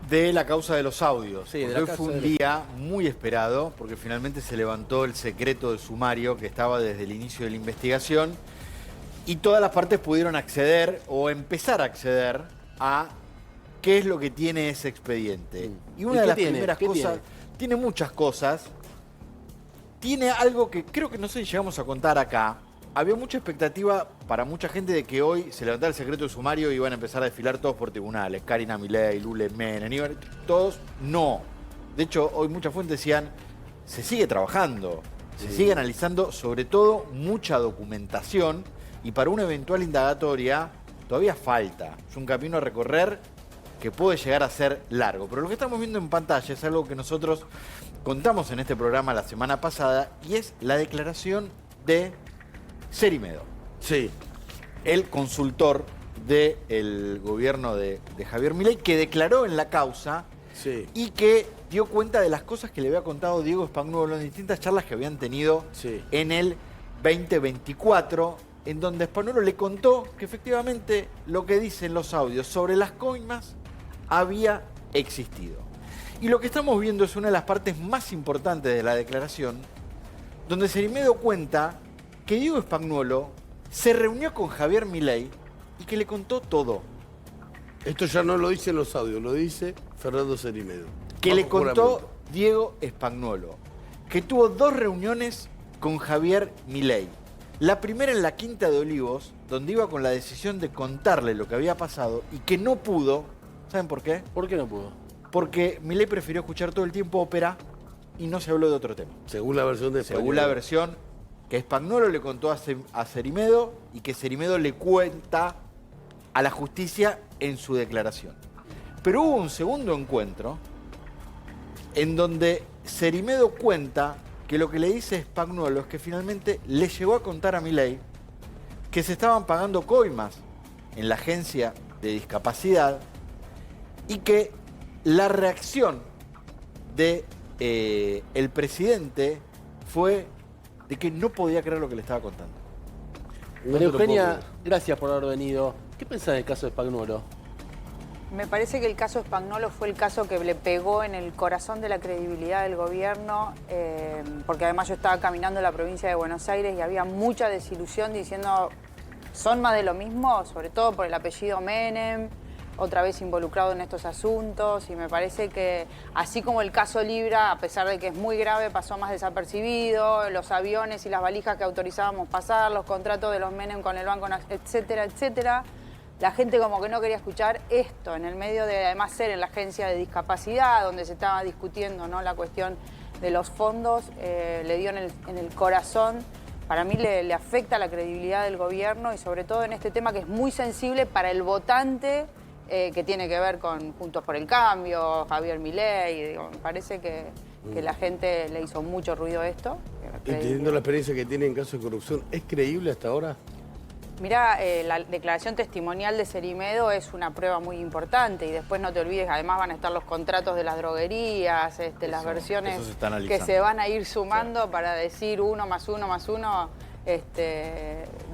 De la causa de los audios. Sí, de porque la hoy fue causa un de los- día muy esperado, porque finalmente se levantó el secreto de sumario que estaba desde el inicio de la investigación y todas las partes pudieron acceder o empezar a acceder a qué es lo que tiene ese expediente. Y una ¿Y de qué las tiene? primeras ¿Qué cosas, tiene muchas cosas, tiene algo que creo que no sé si llegamos a contar acá. Había mucha expectativa para mucha gente de que hoy se levantara el secreto de sumario y iban a empezar a desfilar todos por tribunales. Karina Milei, Lule Menem, todos no. De hecho, hoy muchas fuentes decían, se sigue trabajando, se sigue analizando sobre todo mucha documentación y para una eventual indagatoria todavía falta. Es un camino a recorrer que puede llegar a ser largo. Pero lo que estamos viendo en pantalla es algo que nosotros contamos en este programa la semana pasada y es la declaración de Cerimedo, Sí. el consultor del gobierno de Javier Milei, que declaró en la causa Sí. y que dio cuenta de las cosas que le había contado Diego Spagnuolo en distintas charlas que habían tenido Sí. en el 2024, en donde Spagnuolo le contó que efectivamente lo que dicen los audios sobre las coimas había existido. Y lo que estamos viendo es una de las partes más importantes de la declaración, donde Cerimedo cuenta que Diego Spagnuolo se reunió con Javier Milei y que le contó todo. Esto ya no lo dicen los audios, lo dice Fernando Cerimedo. Que Bajo le contó juramento. Diego Spagnuolo, que tuvo 2 reuniones con Javier Milei. La primera en la Quinta de Olivos, donde iba con la decisión de contarle lo que había pasado y que no pudo. ¿Saben por qué? ¿Por qué no pudo? Porque Milei prefirió escuchar todo el tiempo ópera y no se habló de otro tema. Según la versión de Según la versión que Spagnuolo le contó a Cerimedo y que Cerimedo le cuenta a la justicia en su declaración. Pero hubo un segundo encuentro en donde Cerimedo cuenta que lo que le dice Spagnuolo es que finalmente le llegó a contar a Milei que se estaban pagando coimas en la agencia de discapacidad y que la reacción de el presidente fue de que no podía creer lo que le estaba contando. María Eugenia, gracias por haber venido. ¿Qué pensás del caso de Spagnuolo? Me parece que el caso Spagnuolo fue el caso que le pegó en el corazón de la credibilidad del gobierno, porque además yo estaba caminando en la provincia de Buenos Aires y había mucha desilusión diciendo, son más de lo mismo, sobre todo por el apellido Menem, otra vez involucrado en estos asuntos, y me parece que así como el caso Libra, a pesar de que es muy grave, pasó más desapercibido, los aviones y las valijas que autorizábamos pasar, los contratos de los Menem con el Banco, etcétera, etcétera, la gente como que no quería escuchar esto, en el medio de además ser en la agencia de discapacidad, donde se estaba discutiendo, ¿no?, la cuestión de los fondos, le dio en el corazón. Para mí le afecta la credibilidad del gobierno y sobre todo en este tema que es muy sensible para el votante, que tiene que ver con Juntos por el Cambio, Javier Milei. Digo, me parece que la gente le hizo mucho ruido a esto. Y teniendo la experiencia que tiene en casos de corrupción, ¿es creíble hasta ahora? Mirá, la declaración testimonial de Cerimedo es una prueba muy importante y después no te olvides, además van a estar los contratos de las droguerías, las versiones eso se está que analizando. se van a ir sumando para decir 1 más 1 más 1,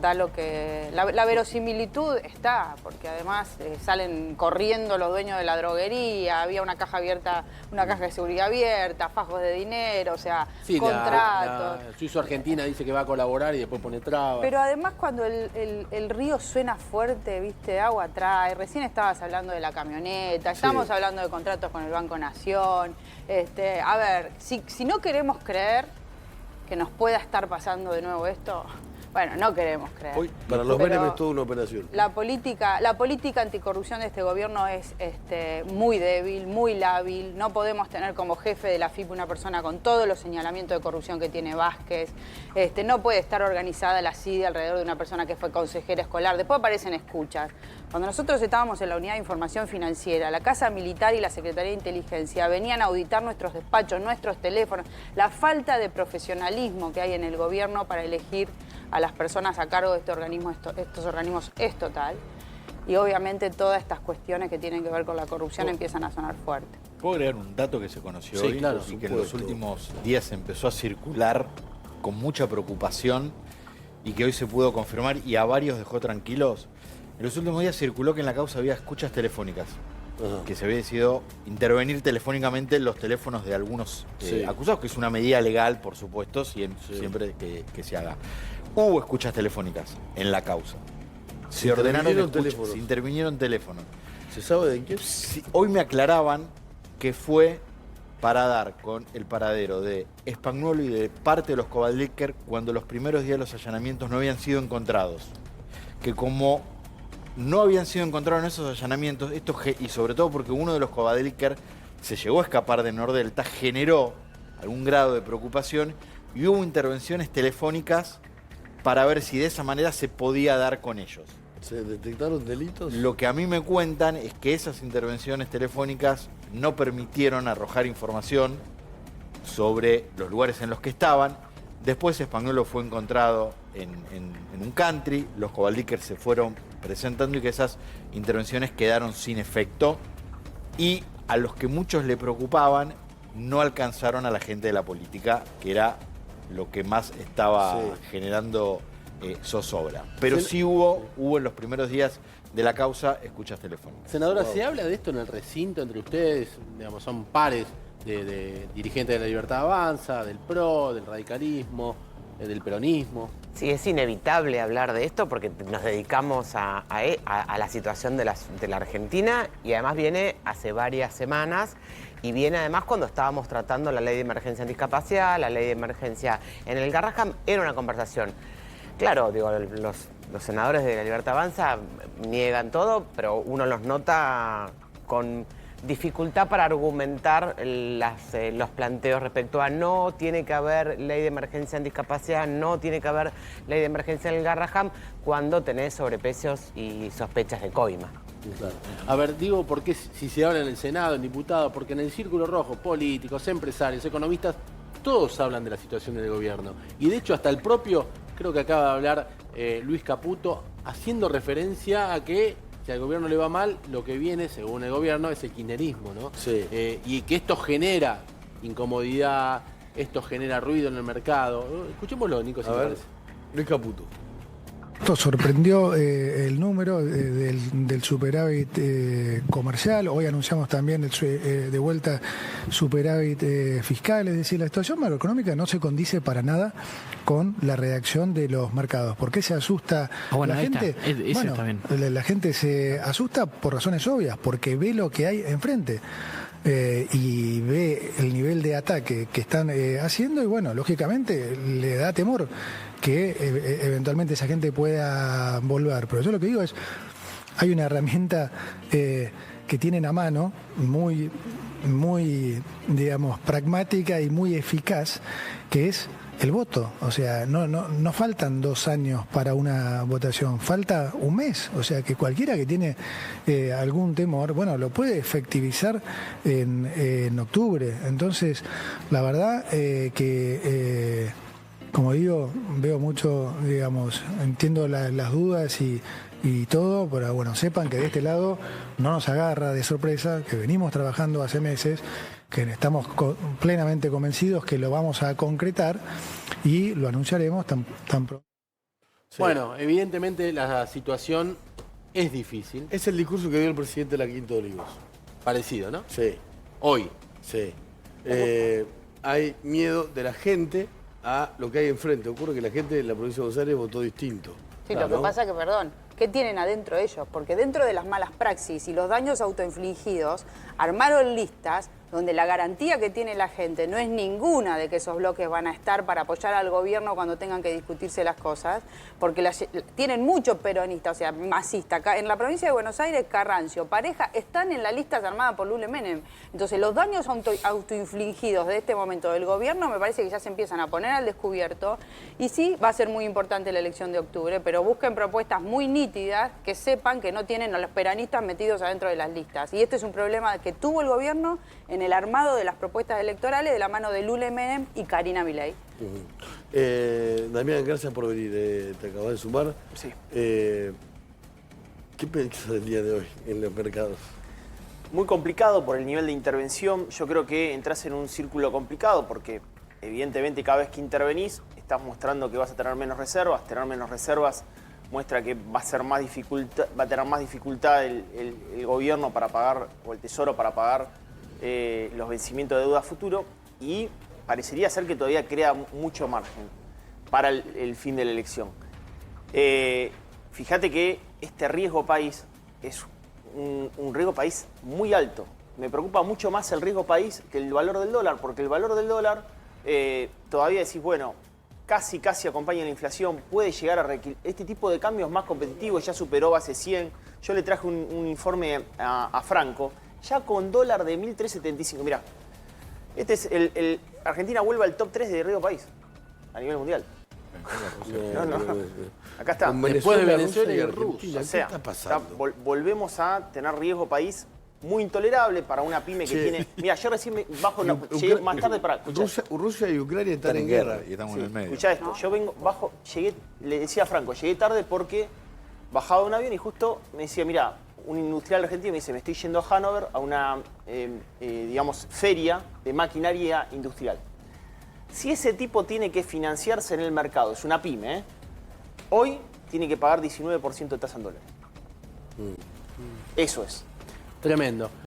da lo que... La verosimilitud está, porque además salen corriendo los dueños de la droguería, había una caja abierta, una caja de seguridad abierta, fajos de dinero, o sea, Sí, contratos. la Suizo-Argentina dice que va a colaborar y después pone trabas. Pero además cuando el río suena fuerte, viste, agua trae. Recién estabas hablando de la camioneta, estamos hablando de contratos con el Banco Nación. A ver, si no queremos creer que nos pueda estar pasando de nuevo esto, bueno, no queremos creer. Hoy, Para los Pero Menem es toda una operación. La política anticorrupción de este gobierno es muy débil, muy lábil. No podemos tener como jefe de la FIP una persona con todos los señalamientos de corrupción que tiene Vázquez. No puede estar organizada la CIDE alrededor de una persona que fue consejera escolar. Después aparecen escuchas. Cuando nosotros estábamos en la Unidad de Información Financiera, la Casa Militar y la Secretaría de Inteligencia venían a auditar nuestros despachos, nuestros teléfonos, la falta de profesionalismo que hay en el gobierno para elegir a las personas a cargo de estos organismos es total. Y obviamente todas estas cuestiones que tienen que ver con la corrupción empiezan a sonar fuerte. ¿Puedo agregar un dato que se conoció Sí, hoy claro, y que por en los supuesto. últimos días empezó a circular con mucha preocupación y que hoy se pudo confirmar y a varios dejó tranquilos? En los últimos días circuló que en la causa había escuchas telefónicas que se había decidido intervenir telefónicamente en los teléfonos de algunos acusados, que es una medida legal, por supuesto, siempre que se haga. Hubo escuchas telefónicas en la causa. Se intervinieron teléfonos. ¿Se sabe de quién? Sí, hoy me aclaraban que fue para dar con el paradero de Spagnuolo y de parte de los Kovaliker cuando los primeros días de los allanamientos no habían sido encontrados. Que como no habían sido encontrados en esos allanamientos, y sobre todo porque uno de los Kovaliker se llegó a escapar de Nordelta, generó algún grado de preocupación y hubo intervenciones telefónicas para ver si de esa manera se podía dar con ellos. ¿Se detectaron delitos? Lo que a mí me cuentan es que esas intervenciones telefónicas no permitieron arrojar información sobre los lugares en los que estaban. Después Spagnuolo fue encontrado en un country, los Kovaliker se fueron presentando y que esas intervenciones quedaron sin efecto. Y a los que muchos le preocupaban, no alcanzaron a la gente de la política, que era lo que más estaba generando zozobra. Pero sí hubo en los primeros días de la causa escuchas telefónicas. Senadora, ¿se habla de esto en el recinto entre ustedes? Digamos, son pares de dirigentes de la Libertad Avanza, del PRO, del radicalismo, del peronismo. Sí, es inevitable hablar de esto porque nos dedicamos a la situación de la Argentina y además viene hace varias semanas y viene además cuando estábamos tratando la ley de emergencia en discapacidad, la ley de emergencia en el Garraham, era una conversación. Claro, digo, los senadores de la Libertad Avanza niegan todo, pero uno los nota con dificultad para argumentar los planteos respecto a no tiene que haber ley de emergencia en discapacidad, no tiene que haber ley de emergencia en el Garraham, cuando tenés sobreprecios y sospechas de coima. Claro. A ver, digo, ¿por qué si se habla en el Senado, en diputados? Porque en el Círculo Rojo, políticos, empresarios, economistas, todos hablan de la situación del gobierno. Y de hecho hasta el propio, creo que acaba de hablar Luis Caputo, haciendo referencia a que si al gobierno le va mal, lo que viene, según el gobierno, es el kirchnerismo, ¿no? Sí. Y que esto genera incomodidad, esto genera ruido en el mercado. Escuchémoslo, Nico, si te parece. Luis Caputo. Esto sorprendió el número del superávit comercial. Hoy anunciamos también de vuelta superávit fiscal. Es decir, la situación macroeconómica no se condice para nada con la reacción de los mercados. ¿Por qué se asusta la gente? La gente se asusta por razones obvias, porque ve lo que hay enfrente. Y ve el nivel de ataque que están haciendo y bueno, lógicamente le da temor que eventualmente esa gente pueda volver. Pero yo lo que digo es, hay una herramienta que tienen a mano muy, digamos, pragmática y muy eficaz, que es el voto. O sea, no faltan 2 años para una votación, falta un mes. O sea, que cualquiera que tiene algún temor, bueno, lo puede efectivizar en octubre. Entonces, la verdad como digo, veo mucho, digamos, entiendo las dudas y todo, pero bueno, sepan que de este lado no nos agarra de sorpresa, que venimos trabajando hace meses, que estamos plenamente convencidos que lo vamos a concretar y lo anunciaremos tan pronto. Sí. Bueno, evidentemente la situación es difícil. Es el discurso que dio el presidente de la Quinta de Olivos. Parecido, ¿no? Sí. Hoy. Sí. Hay miedo de la gente a lo que hay enfrente. Ocurre que la gente de la provincia de Buenos Aires votó distinto. Sí, claro. Lo que pasa que, perdón, ¿qué tienen adentro ellos? Porque dentro de las malas praxis y los daños autoinfligidos, armaron listas donde la garantía que tiene la gente no es ninguna de que esos bloques van a estar para apoyar al gobierno cuando tengan que discutirse las cosas, porque tienen muchos peronistas, o sea, masistas. Acá en la provincia de Buenos Aires, Carrancio, Pareja, están en la lista armada por Lule Menem. Entonces, los daños autoinfligidos de este momento del gobierno me parece que ya se empiezan a poner al descubierto. Y sí, va a ser muy importante la elección de octubre, pero busquen propuestas muy nítidas que sepan que no tienen a los peronistas metidos adentro de las listas. Y este es un problema que tuvo el gobierno en el armado de las propuestas electorales de la mano de Lule Menem y Karina Milei. Damián, gracias por venir. Te acabas de sumar. Sí. ¿Qué pensás del día de hoy en los mercados? Muy complicado por el nivel de intervención. Yo creo que entras en un círculo complicado porque evidentemente cada vez que intervenís estás mostrando que vas a tener menos reservas. Tener menos reservas muestra que va a ser más va a tener más dificultad el gobierno para pagar, o el Tesoro para pagar los vencimientos de deuda a futuro, y parecería ser que todavía crea mucho margen para el fin de la elección. Fíjate que este riesgo país es un riesgo país muy alto. Me preocupa mucho más el riesgo país que el valor del dólar, porque el valor del dólar todavía decís, bueno, casi acompaña la inflación, puede llegar a este tipo de cambios más competitivos, ya superó base 100. Yo le traje un informe a Franco, ya con dólar de 1.375. Mirá, este es Argentina vuelve al top 3 de riesgo país a nivel mundial. No. Acá está. Después de Venezuela y Argentina, O sea, ¿qué está pasando? volvemos a tener riesgo país muy intolerable para una pyme que tiene... Mira, yo recién llegué más tarde para... Rusia y Ucrania están en guerra. Y estamos en el medio. Escuchá esto, yo llegué, le decía a Franco, llegué tarde porque bajaba de un avión y justo me decía, mira, un industrial argentino me dice, me estoy yendo a Hannover a una, digamos, feria de maquinaria industrial. Si ese tipo tiene que financiarse en el mercado, es una pyme, hoy tiene que pagar 19% de tasa en dólares. Eso es. Tremendo.